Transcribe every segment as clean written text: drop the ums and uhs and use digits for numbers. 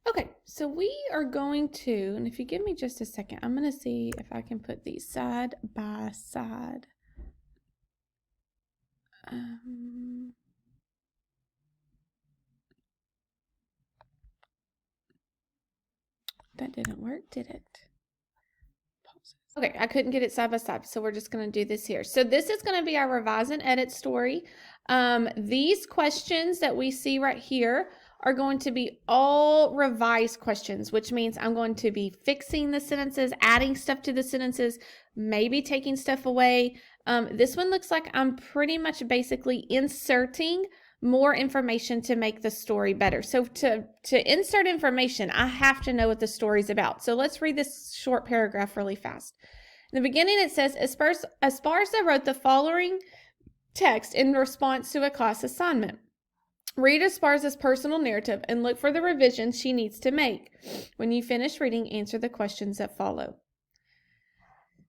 Okay, so we are going to, and if you give me just a second, I'm going to see if I can put these side by side. That didn't work, did it? Okay, I couldn't get it side by side, so we're just going to do this here. So this is going to be our revise and edit story. These questions that we see right here are going to be all revised questions, which means I'm going to be fixing the sentences, adding stuff to the sentences, maybe taking stuff away. This one looks like I'm pretty much basically inserting more information to make the story better. So to insert information, I have to know what the story's about. So let's read this short paragraph really fast. In the beginning, it says, Esparza wrote the following text in response to a class assignment. Read Esparza's personal narrative and look for the revisions she needs to make. When you finish reading, answer the questions that follow.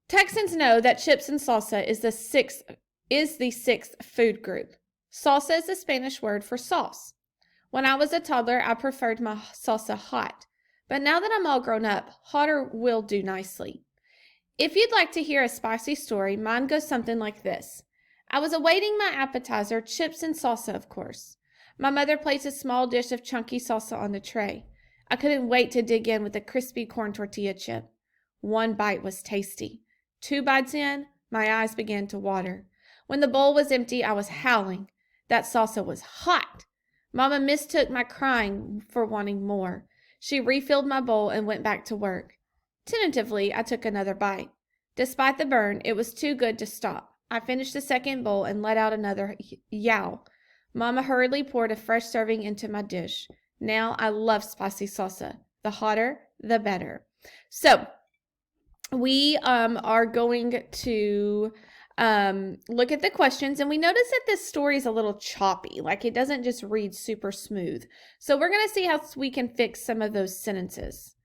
Texans know that chips and salsa is the sixth food group. Salsa is the Spanish word for sauce. When I was a toddler, I preferred my salsa hot. But now that I'm all grown up, hotter will do nicely. If you'd like to hear a spicy story, mine goes something like this. I was awaiting my appetizer, chips and salsa, of course. My mother placed a small dish of chunky salsa on the tray. I couldn't wait to dig in with a crispy corn tortilla chip. One bite was tasty. 2 bites in, my eyes began to water. When the bowl was empty, I was howling. That salsa was hot. Mama mistook my crying for wanting more. She refilled my bowl and went back to work. Tentatively, I took another bite. Despite the burn, it was too good to stop. I finished the second bowl and let out another yowl. Mama hurriedly poured a fresh serving into my dish. Now I love spicy salsa. The hotter, the better. So, we are going to look at the questions, and we notice that this story is a little choppy, like it doesn't just read super smooth. So we're going to see how we can fix some of those sentences.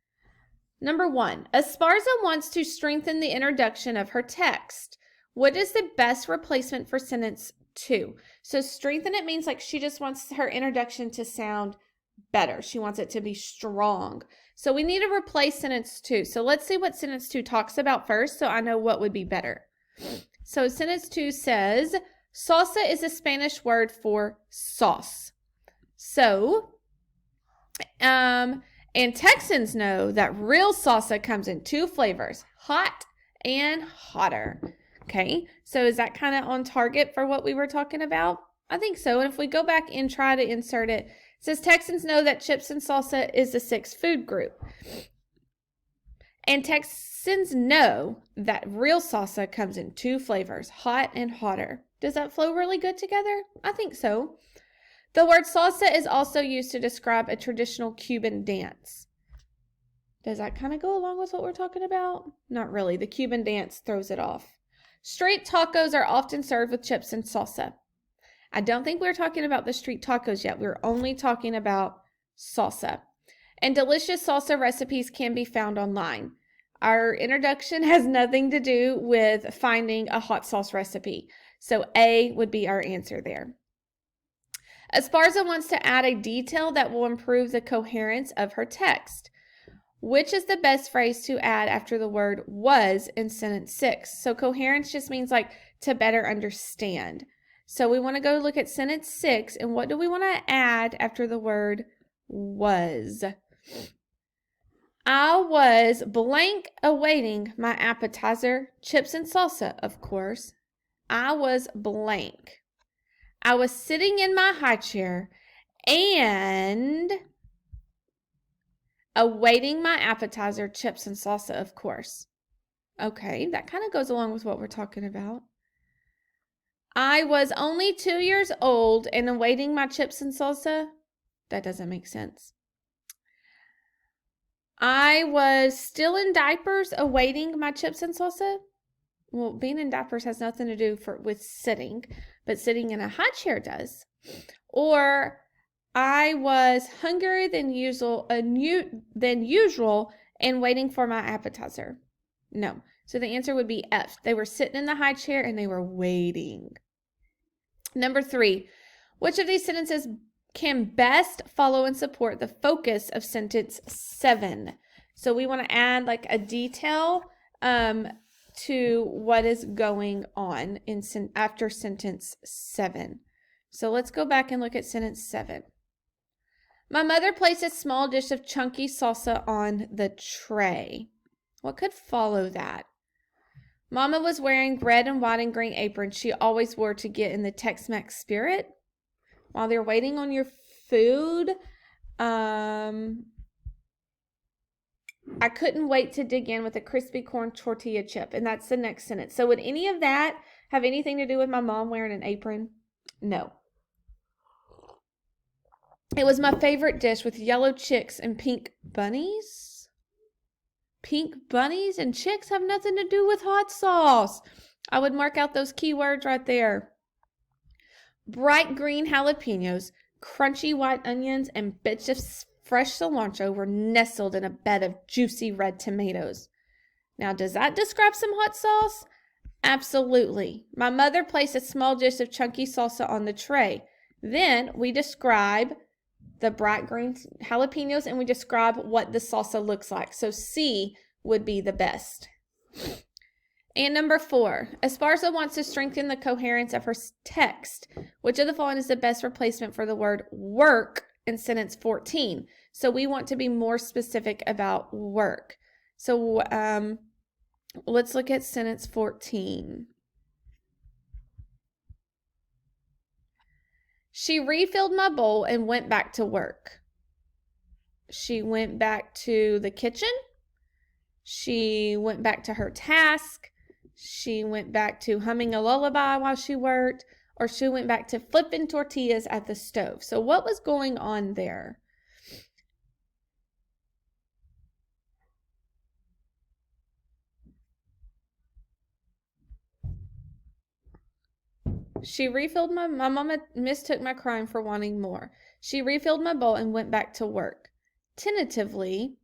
Number 1, Esparza wants to strengthen the introduction of her text. What is the best replacement for sentence 2? So strengthen it means like she just wants her introduction to sound better. She wants it to be strong. So we need to replace sentence 2. So let's see what sentence 2 talks about first so I know what would be better. So sentence 2 says, salsa is a Spanish word for sauce. So, and Texans know that real salsa comes in 2 flavors, hot and hotter. Okay, so is that kind of on target for what we were talking about? I think so. And if we go back and try to insert it, it says Texans know that chips and salsa is the 6th food group. And Texans know that real salsa comes in 2 flavors, hot and hotter. Does that flow really good together? I think so. The word salsa is also used to describe a traditional Cuban dance. Does that kind of go along with what we're talking about? Not really. The Cuban dance throws it off. Street tacos are often served with chips and salsa. I don't think we're talking about the street tacos yet. We're only talking about salsa. And delicious salsa recipes can be found online. Our introduction has nothing to do with finding a hot sauce recipe. So A would be our answer there. Esparza wants to add a detail that will improve the coherence of her text. Which is the best phrase to add after the word was in sentence 6? So coherence just means like to better understand. So we want to go look at sentence 6, and what do we want to add after the word was? I was blank awaiting my appetizer, chips and salsa, of course. I was blank. I was sitting in my high chair and awaiting my appetizer, chips and salsa, of course. Okay, that kind of goes along with what we're talking about. I was only 2 years old and awaiting my chips and salsa. That doesn't make sense. I was still in diapers awaiting my chips and salsa. Well, being in diapers has nothing to do with sitting, but sitting in a high chair does. Or I was hungrier than usual and waiting for my appetizer. No. So the answer would be F. They were sitting in the high chair and they were waiting. Number 3. Which of these sentences can best follow and support the focus of sentence 7. So we want to add like a detail to what is going on after sentence 7. So let's go back and look at sentence 7. My mother placed a small dish of chunky salsa on the tray. What could follow that? Mama was wearing red and white and green apron she always wore to get in the Tex-Mex spirit. While they're waiting on your food, I couldn't wait to dig in with a crispy corn tortilla chip. And that's the next sentence. So would any of that have anything to do with my mom wearing an apron? No. It was my favorite dish with yellow chicks and pink bunnies. Pink bunnies and chicks have nothing to do with hot sauce. I would mark out those keywords right there. Bright green jalapenos, crunchy white onions, and bits of fresh cilantro were nestled in a bed of juicy red tomatoes. Now, does that describe some hot sauce? Absolutely. My mother placed a small dish of chunky salsa on the tray. Then we describe the bright green jalapenos and we describe what the salsa looks like. So C would be the best. And number 4, Esparza wants to strengthen the coherence of her text. Which of the following is the best replacement for the word work in sentence 14? So we want to be more specific about work. So let's look at sentence 14. She refilled my bowl and went back to work. She went back to the kitchen. She went back to her task. She went back to humming a lullaby while she worked, or she went back to flipping tortillas at the stove. So what was going on there? She refilled my mama mistook my crime for wanting more. She refilled my bowl and went back to work. Tentatively,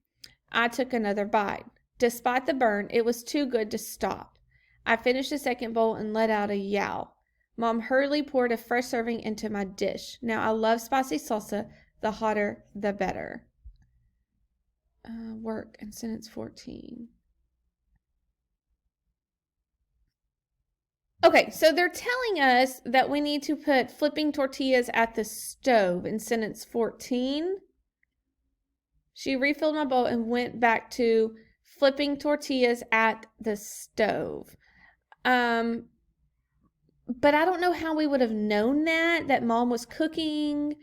I took another bite. Despite the burn, it was too good to stop. I finished the second bowl and let out a yowl. Mom hurriedly poured a fresh serving into my dish. Now I love spicy salsa. The hotter, the better. Work in sentence 14. Okay, so they're telling us that we need to put flipping tortillas at the stove in sentence 14. She refilled my bowl and went back to flipping tortillas at the stove. But I don't know how we would have known that Mom was cooking.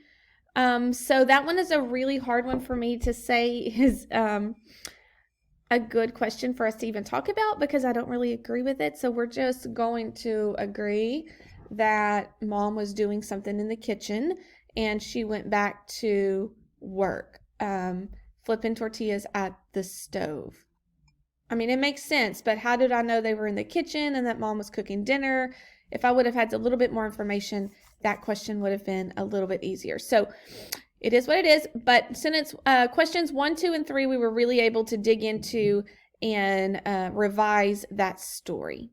So that one is a really hard one for me to say is a good question for us to even talk about because I don't really agree with it. So we're just going to agree that Mom was doing something in the kitchen and she went back to work, flipping tortillas at the stove. I mean, it makes sense, but how did I know they were in the kitchen and that Mom was cooking dinner? If I would have had a little bit more information, that question would have been a little bit easier. So it is what it is, but sentence questions 1, 2, and 3, we were really able to dig into and revise that story.